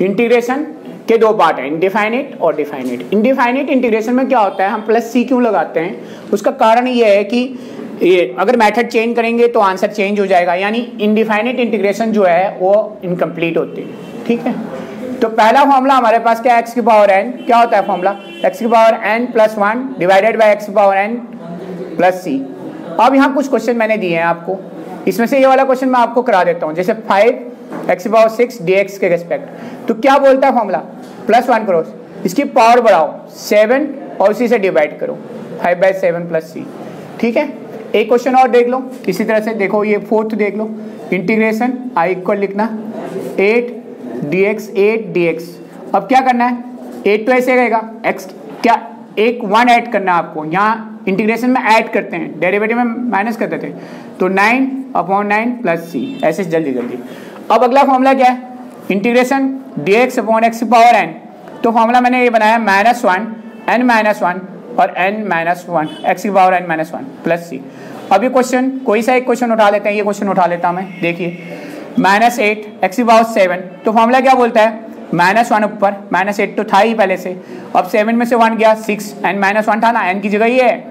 Integration के दो part हैं, इनडिफाइनिट और डिफाइनिट। इनडिफाइनिट इंटीग्रेशन में क्या होता है, हम प्लस सी क्यों लगाते हैं, उसका कारण ये है कि अगर मेथड चेंज करेंगे तो आंसर चेंज हो जाएगा, यानी इनडिफाइनिट इंटीग्रेशन जो है वो इनकम्प्लीट होती है। ठीक है, तो पहला फॉर्मूला हमारे पास क्या है, एक्स की पावर एन, क्या होता है फॉर्मूला, एक्स की power N plus 1 divided by X की पावर एन प्लस सी। अब यहाँ कुछ क्वेश्चन मैंने दिए हैं आपको, इसमें से ये वाला क्वेश्चन मैं आपको करा देता हूँ, जैसे 5 एक्स की पावर 6 dx के रिस्पेक्ट। तो क्या बोलता है फॉर्मूला, प्लस 1 करो, इसकी पावर बढ़ाओ 7 और उसी से डिवाइड करो 5/7 प्लस सी। ठीक है, एक क्वेश्चन और देख लो इसी तरह से, देखो ये फोर्थ देख लो, इंटीग्रेशन आई इक्वल लिखना 8 dx। अब क्या करना है, 8 तो ऐसे रहेगा, x क्या एक 1 ऐड करना है आपको, यहाँ इंटीग्रेशन में ऐड करते हैं, डेरिवेटिव में माइनस करते थे, तो 9/9 प्लस सी, ऐसे जल्दी जल्दी। अब अगला फॉर्मूला क्या है, इंटीग्रेशन dx/x की पावर n, तो फॉर्मूला मैंने ये बनाया -1 n-1 और n-1 x की पावर n-1 प्लस सी। अब ये क्वेश्चन कोई सा एक क्वेश्चन उठा लेते हैं, ये क्वेश्चन उठा लेता मैं, देखिए -8 x की पावर 7, तो फॉर्मूला क्या बोलता है, -1 ऊपर, -8 तो था ही पहले से, अब 7 में से 1 गया 6, n-1 था ना, n की जगह ये है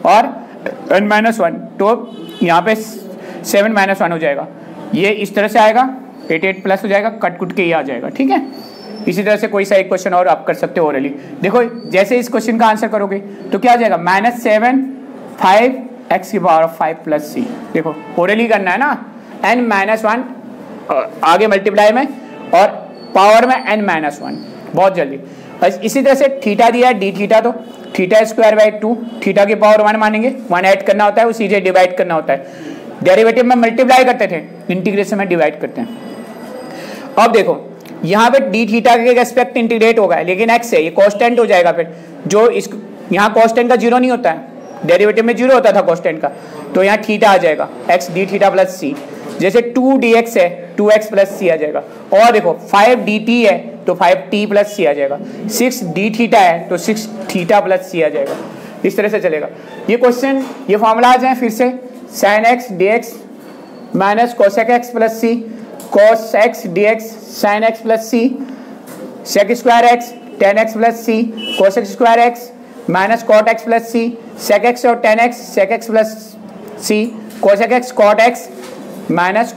और n-1, तो यहाँ पे 7-1 हो जाएगा, ये इस तरह से आएगा, 8 प्लस हो जाएगा, कट कुट के ये आ जाएगा। ठीक है, इसी तरह से कोई सा एक क्वेश्चन और आप कर सकते हो ओरली। देखो जैसे इस क्वेश्चन का आंसर करोगे तो क्या आ जाएगा, -7 5 x की पावर 5 प्लस सी। देखो ओरली करना है ना, n-1 आगे मल्टीप्लाई में और पावर में n-1, बहुत जल्दी। इसी तरह से थीटा दिया है डी थीटा, तो θ²/2, थीटा की पावर 1 मानेंगे, 1 ऐड करना होता है, उसी से डिवाइड करना होता है, डेरिवेटिव में मल्टीप्लाई करते थे, इंटीग्रेशन में डिवाइड करते हैं। अब देखो यहाँ पे डी थीटा के रेस्पेक्ट इंटीग्रेट होगा, लेकिन x है, ये कांस्टेंट हो जाएगा, फिर जो इस यहाँ कांस्टेंट का 0 नहीं होता है, डेरिवेटिव में 0 होता था कांस्टेंट का, तो यहाँ थीटा आ जाएगा x डी थीटा प्लस सी, जैसे 2 dx है 2x प्लस सी आ जाएगा, और देखो 5 dt है तो 5t प्लस सी आ जाएगा, 6 d थीटा है तो 6 थीटा प्लस सी आ जाएगा, इस तरह से चलेगा। ये क्वेश्चन, ये फॉर्मूला आ जाए फिर से, sin x dx minus cosec x plus C, cos x dx sin x plus C, sec square x tan x plus C, cos x square x minus cot x plus C, sec x और tan x sec x plus C, cosec x cot x minus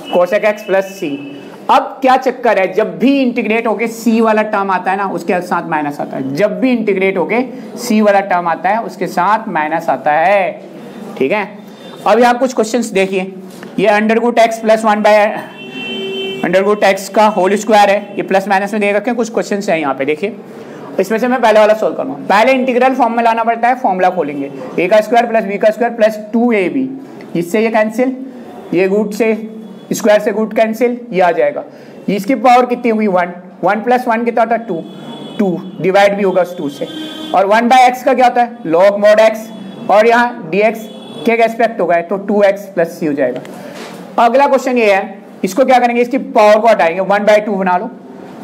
cosec x plus C. अब क्या चक्कर है, जब भी integrate होके सी वाला term आता है ना, उसके साथ माइनस आता है, जब भी इंटीग्रेट होके सी वाला टर्म आता है उसके साथ माइनस आता है। ठीक है, अब यहाँ कुछ क्वेश्चंस देखिए, ये √x प्लस 1/√x का होल स्क्वायर है, ये प्लस माइनस में दे रखे हैं, कुछ क्वेश्चंस हैं यहाँ पे देखिए, इसमें से मैं पहले वाला सोल्व करूँगा। पहले इंटीग्रल फॉर्म में लाना पड़ता है, फॉर्मूला खोलेंगे, a² plus b² plus 2ab, इससे ये कैंसिल, ये रूट से स्क्वायर से रूट कैंसिल, ये आ जाएगा, इसकी पावर कितनी हुई 1 प्लस 1 कितना होता है 2 डिवाइड भी होगा उस 2 से, और 1/x का क्या होता है log mod x, और यहाँ dx के रेस्पेक्ट होगा तो 2x प्लस सी हो जाएगा। अगला क्वेश्चन ये है, इसको क्या करेंगे, इसकी पावर को हटाएंगे, 1/2 बना लो,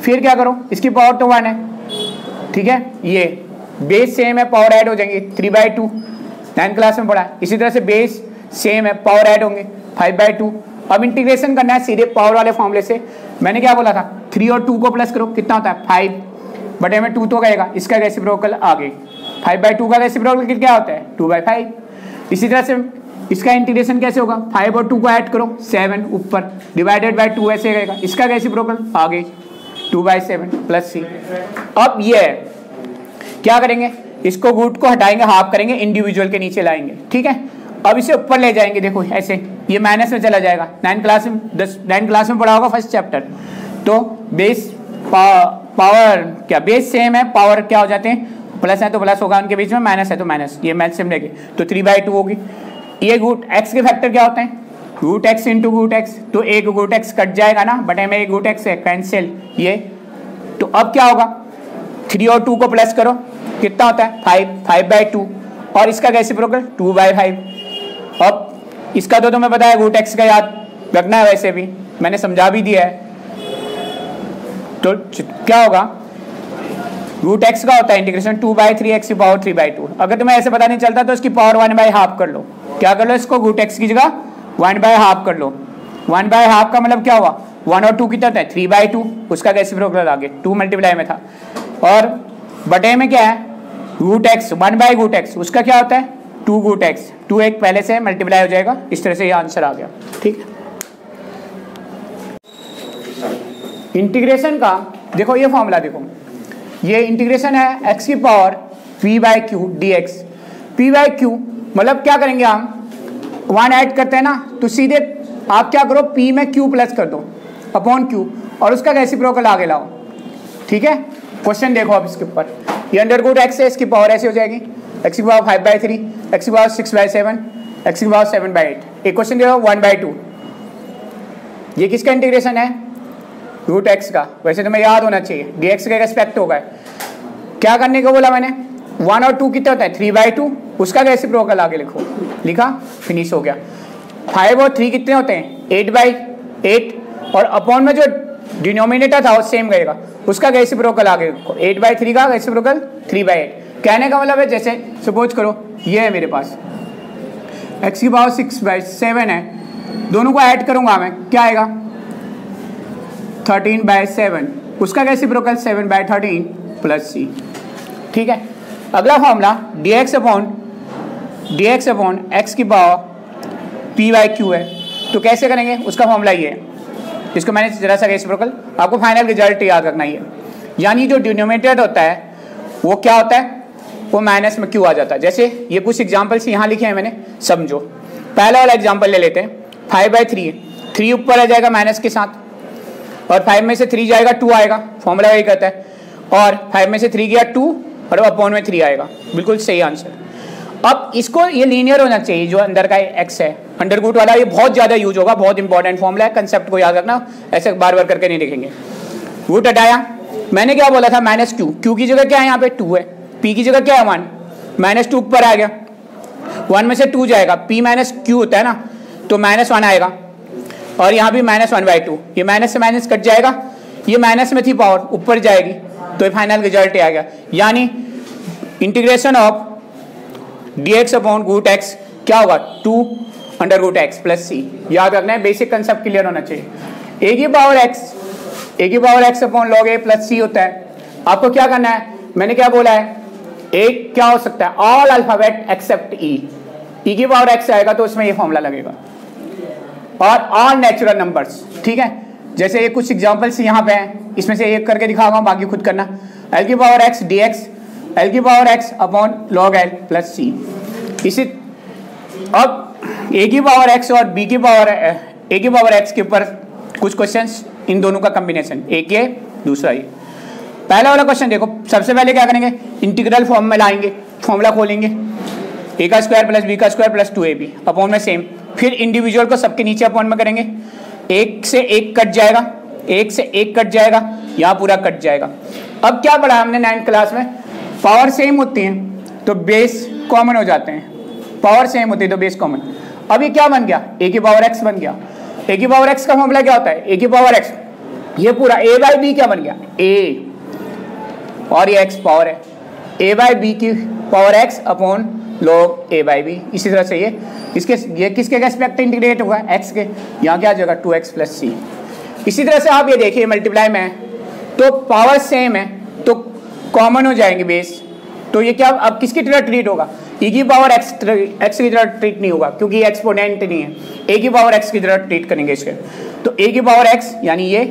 फिर क्या करो, इसकी पावर तो 1 है, ठीक है, ये बेस सेम है, पावर ऐड हो जाएंगे 3/2, 9th क्लास में पढ़ा, इसी तरह से बेस सेम है, पावर ऐड होंगे 5/2। अब इंटीग्रेशन करना है सीधे पावर वाले फॉर्मूले से, मैंने क्या बोला था 3 और 2 को प्लस करो, कितना होता है 5/2 तो रहेगा, इसका रेसिप्रोकल आगे 5/2 का रेसिप्रोकल क्या होता है 2/5। इसी तरह से इसका इंटीग्रेशन कैसे होगा, 5 और 2 को ऐड करो 7 ऊपर डिवाइडेड बाय 2 ऐसे रहेगा, इसका रेसिप्रोकल आगे 2/7 प्लस सी। अब ये है, क्या करेंगे, इसको रूट को हटाएंगे, हाफ करेंगे, इंडिविजुअल के नीचे लाएंगे, ठीक है। अब इसे ऊपर ले जाएंगे, देखो ऐसे ये माइनस में चला जाएगा, 9th क्लास में पढ़ा होगा फर्स्ट चैप्टर, तो बेस पावर क्या बेस सेम है, पावर क्या हो जाते हैं, प्लस है तो प्लस होगा, उनके बीच में माइनस है तो माइनस, ये मैथ सेम रहेगी, तो 3/2 होगी। ये रूट एक्स के फैक्टर क्या होते हैं, root X into root X, तो एक रूट एक्स कट जाएगा ना, बटे में एक रूट एक्स है, कैंसिल ये, तो अब क्या होगा 3 और 2 को प्लस करो, कितना होता है 5/2, और इसका रेसिप्रोकल 2/5। अब इसका तो तुम्हें पता है, रूट एक्स का याद रखना है, वैसे भी मैंने समझा भी दिया है, तो क्या होगा रूट एक्स का होता है इंटीग्रेशन 2/3x की पावर 3/2। अगर तुम्हें ऐसे पता नहीं चलता तो इसकी पावर 1/2 कर लो, क्या कर लो, इसको रूट एक्स की जगह 1/2 कर लो, 1/2 का मतलब क्या हुआ 1 और 2 कितना होता है 3/2, उसका रेसिप्रोकल आगे 2 मल्टीप्लाई में था। और बटे में क्या है √x 1/√x, उसका क्या होता है 2√x, 2 एक पहले से मल्टीप्लाई हो जाएगा। इस तरह से ये आंसर आ गया। ठीक है, इंटीग्रेशन का देखो ये फॉर्मूला देखो, ये इंटीग्रेशन है x की पावर v/q dx। p/q मतलब क्या करेंगे हम 1 ऐड करते हैं ना, तो सीधे आप क्या करो p में q प्लस कर दो अपॉन q और उसका रेसिप्रोकल आगे लाओ। ठीक है, क्वेश्चन देखो अब इसके ऊपर, ये √x है, इसकी पावर ऐसे हो जाएगी x की पावर 5/3, x की पावर 6/7, x की पावर 7/8। एक क्वेश्चन देखो 1/2, ये किसका इंटीग्रेशन है √x का, वैसे तुम्हें याद होना चाहिए dx के रेस्पेक्ट होगा। क्या करने को बोला मैंने 1 और 2 कितना होता है 3/2, उसका रेसिप्रोकल आगे लिखो, लिखा फिनिश हो गया। 5 और 3 कितने होते हैं 8/8 और अपॉन में जो डिनोमिनेटर था वो सेम रहेगा, उसका रेसिप्रोकल आगे लिखो 8/3 का रेसिप्रोकल 3/8। कहने का मतलब है जैसे सपोज करो ये है मेरे पास x की पावर 6/7 है, दोनों को ऐड करूंगा मैं क्या आएगा 13/7, उसका रेसिप्रोकल 7/13 प्लस c। ठीक है, अगला फॉर्मूला dx अपॉन x की पावर p/q है, तो कैसे करेंगे उसका फॉर्मूला ये है, इसको मैंने जरा सा रेसिप्रोकल, आपको फाइनल रिजल्ट याद रखना ही है। यानी जो डिनोमिनेटर होता है वो क्या होता है वो माइनस में क्यों आ जाता है। जैसे ये कुछ एग्जाम्पल्स यहाँ लिखे हैं मैंने, समझो। पहला वाला एग्जाम्पल ले लेते हैं 5/3, 3 ऊपर आ जाएगा माइनस के साथ और 5 में से 3 जाएगा 2 आएगा, फॉर्मूला वही कहता है। और 5 में से 3 गया 2 और अपॉन में 3 आएगा, बिल्कुल सही आंसर। अब इसको ये लीनियर होना चाहिए, जो अंदर का x है अंडर रूट वाला, ये बहुत ज़्यादा यूज होगा, बहुत इंपॉर्टेंट फॉर्मूला है, कंसेप्ट को याद रखना, ऐसे बार बार करके नहीं लिखेंगे। रूट हटाया, मैंने क्या बोला था -q, q की जगह क्या है यहाँ पे 2 है, p की जगह क्या है 1, -2 ऊपर आ गया, 1 में से 2 जाएगा, p -q होता है ना, तो -1 आएगा और यहाँ भी -1/2, ये माइनस से माइनस कट जाएगा, ये माइनस में थी पावर ऊपर जाएगी, तो फाइनल रिजल्ट आ गया। यानी integration of dx upon √x क्या होगा 2√x प्लस c। याद रखना है, बेसिक कंसेप्ट क्लियर होना चाहिए। a की power x upon log a plus c होता है। आपको क्या करना है, मैंने क्या बोला है, एक क्या हो सकता है ऑल अल्फाबेट एक्सेप्ट e की पावर x आएगा तो उसमें ये फॉर्मूला लगेगा, और ऑल नेचुरल नंबर्स। ठीक है, जैसे ये कुछ एग्जांपल्स यहाँ पे हैं, इसमें से एक करके दिखाऊंगा, बाकी खुद करना। l की पावर x dx, l की power x upon log l plus c। इसी अब a की पावर x और b की पावर x के ऊपर कुछ क्वेश्चंस, इन दोनों का कॉम्बिनेशन, एक ये दूसरा ये। पहला वाला क्वेश्चन देखो, सबसे पहले क्या करेंगे इंटीग्रल फॉर्म में लाएंगे, फॉर्मूला खोलेंगे a² plus b² plus 2ab upon में सेम, फिर इंडिविजुअल को सबके नीचे अपॉन में करेंगे, 1 से 1 कट जाएगा, 1 से 1 कट जाएगा, यहाँ पूरा कट जाएगा। अब क्या पढ़ा हमने 9th क्लास में, पावर सेम होती हैं तो बेस कॉमन हो जाते हैं, पावर सेम होती है तो बेस कॉमन। अब ये क्या बन गया a की पावर x बन गया। a की पावर x का फॉर्मूला क्या होता है, a की पावर x, ये पूरा a/b क्या बन गया a, और ये x पावर है, a/b की power x upon log a/b। इसी तरह से ये किसके रेस्पेक्ट इंटीग्रेट हुआ है x के, यहाँ क्या आ जाएगा 2x प्लस c। इसी तरह से आप ये देखिए मल्टीप्लाई में है तो पावर सेम है तो कॉमन हो जाएंगे बेस, तो ये क्या अब किसकी तरह ट्रीट होगा, e की पावर x की तरह ट्रीट नहीं होगा क्योंकि ये एक्सपोनेंट नहीं है, a की पावर x की तरह ट्रीट करेंगे इसके। तो a की पावर x यानी ये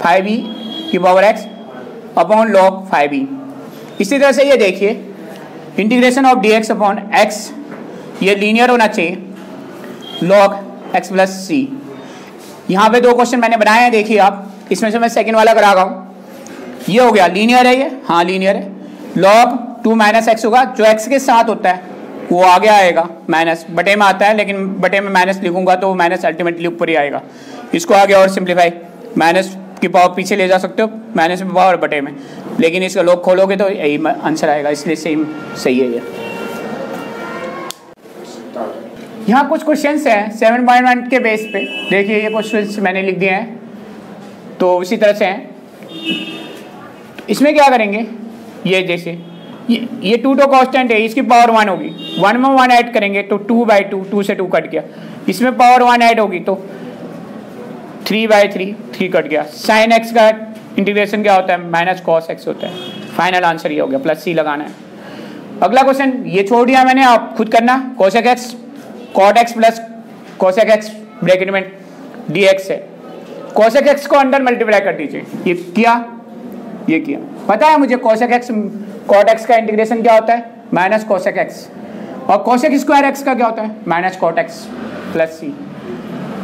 5e की power x upon log 5e। इसी तरह से ये देखिए integration of dx upon x, ये लीनियर होना चाहिए log x प्लस c। यहाँ पे 2 क्वेश्चन मैंने बनाए हैं, देखिए आप, इसमें से मैं सेकंड वाला करा रहा हूँ, ये हो गया लीनियर है, ये हाँ लीनियर है, log 2 माइनस एक्स होगा, जो x के साथ होता है वो आगे आएगा, माइनस बटे में आता है लेकिन बटे में माइनस लिखूंगा तो माइनस अल्टीमेटली ऊपर ही आएगा। इसको आगे और सिंप्लीफाई, माइनस की पावर पीछे ले जा सकते हो, माइनस की पावर बटे में, लेकिन इसका लॉग खोलोगे तो यही आंसर आएगा, इसलिए सेम सही है ये। यहाँ कुछ क्वेश्चंस हैं 7.1 के बेस पे, देखिए ये क्वेश्चंस मैंने लिख दिए हैं, तो उसी तरह से हैं। इसमें क्या करेंगे, ये जैसे ये 2 तो कांस्टेंट है, इसकी पावर 1 होगी, 1 में 1 ऐड करेंगे तो 2/2, 2 से 2 कट गया, इसमें पावर 1 ऐड होगी तो 3 कट गया। साइन एक्स का इंटीग्रेशन क्या होता है, माइनस कॉस एक्स होता है। फाइनल आंसर ये हो गया, प्लस सी लगाना है। अगला क्वेश्चन ये छोड़ दिया मैंने, आप खुद करना। Cosec X cot X plus cosec X bracket में डी एक्स है। कोसेक एक्स को अंडर मल्टीप्लाई कर दीजिए, ये किया, ये किया। पता है मुझे कोसेक एक्स कॉट एक्स का इंटीग्रेशन क्या होता है, माइनस कोसेक एक्स, और कोसेक स्क्वायर एक्स का क्या होता है, minus cot X plus C.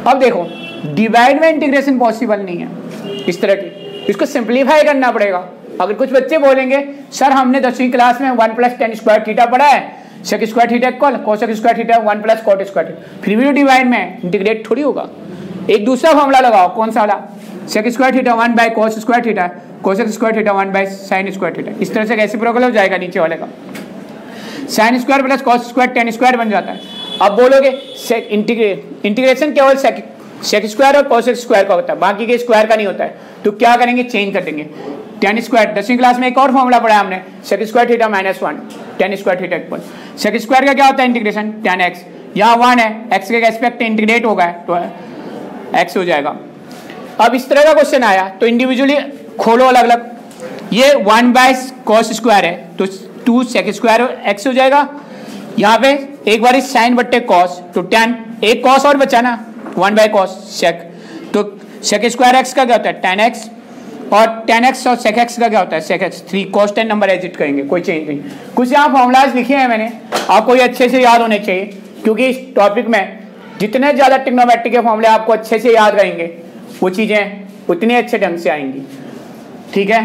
अब देखो डिवाइड में इंटीग्रेशन पॉसिबल नहीं है इस तरह की, इसको सिंप्लीफाई करना पड़ेगा। अगर कुछ बच्चे बोलेंगे सर हमने 10वीं क्लास में 1 + tan स्क्वायर थीटा पढ़ा है, sec square theta equal cosec square theta 1 + cot square theta, फिर भी डिवाइड में इंटीग्रेट थोड़ी होगा। एक दूसरा फॉर्मूला लगाओ, कौन सा वाला, sec square theta 1/cos square theta, cosec square theta 1/sin square theta. इस तरह से रेसिप्रोकल हो जाएगा नीचे वाले का, sine square plus cos square tan square बन जाता है। अब बोलोगे इंटीग्रेशन केवल सेक स्क्वायर और कोसेक स्क्वायर का होता है, बाकी के स्क्वायर का नहीं होता है, तो क्या करेंगे, चेंज कर देंगे। tan स्क्वायर 10वीं क्लास में एक और फॉर्मूला पढ़ा है हमने, sec square theta -1 tan square theta equal sec square का क्या होता है इंटीग्रेशन, tan x, यहाँ 1 है, x के रेस्पेक्ट इंटीग्रेट होगा तो x हो जाएगा। अब इस तरह का क्वेश्चन आया तो इंडिविजुअली खोलो अलग अलग, ये 1/cos स्क्वायर है तो 2 sec स्क्वायर x हो जाएगा। यहाँ पे एक बार साइन बट्टे कॉस तो tan, एक कॉस और बचा ना 1/cos sec, तो sec स्क्वायर x का क्या होता है tan x, और tan x और sec x का क्या होता है sec x। 3 cos tan number agit करेंगे, कोई चेंज नहीं। कुछ यहाँ फॉर्मूलाज लिखे हैं मैंने, आपको ये अच्छे से याद होने चाहिए, क्योंकि इस टॉपिक में जितने ज़्यादा ट्रिग्नोमेट्री के फॉर्मूले आपको अच्छे से याद रहेंगे वो चीज़ें उतने अच्छे ढंग से आएंगी, ठीक है।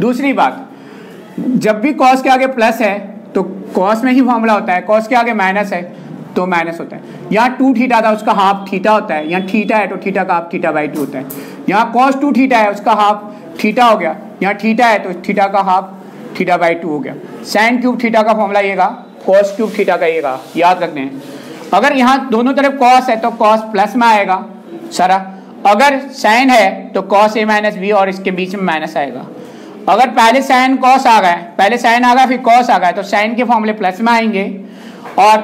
दूसरी बात, जब भी cos के आगे प्लस है तो cos में ही फॉर्मूला होता है, cos के आगे माइनस है तो माइनस होता है। यहाँ 2 थीटा था उसका हाफ थीटा होता है, यहाँ थीटा है तो थीटा का हाफ θ/2 होता है। यहाँ cos 2 थीटा है उसका हाफ थीटा हो गया, यहाँ थीटा है तो थीटा का हाफ θ/2 हो गया। साइन क्यूब थीटा का फॉर्मूला येगा, cos क्यूब थीटा का येगा, याद रखते हैं। अगर यहाँ दोनों तरफ cos है तो cos प्लस में आएगा सारा, अगर साइन है तो cos a - b और इसके बीच में माइनस आएगा। अगर पहले साइन cos आ गए, पहले साइन आ गया फिर cos आ गया तो साइन के फॉर्मूले प्लस में आएंगे, और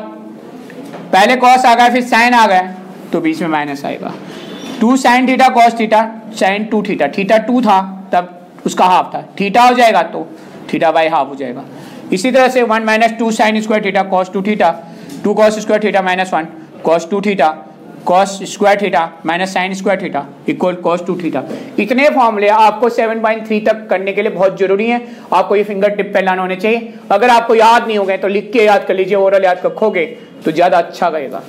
पहले cos आ गया फिर साइन आ गया तो बीच में माइनस आएगा। 2 sin theta cos theta sin 2 theta, theta 2 था तब उसका हाफ था, थीटा हो जाएगा तो θ/2 हो जाएगा। इसी तरह से 1 - 2 sin square theta cos 2 theta, 2 cos square theta -1 cos 2 theta, cos square theta minus sine square theta equal cos 2 theta. इतने फॉर्मूले आपको 7.3 तक करने के लिए बहुत जरूरी है, आपको ये फिंगर टिप पे लाना होने चाहिए। अगर आपको याद नहीं हो गए तो लिख के याद कर लीजिए, ओरल याद रखोगे तो ज़्यादा अच्छा रहेगा।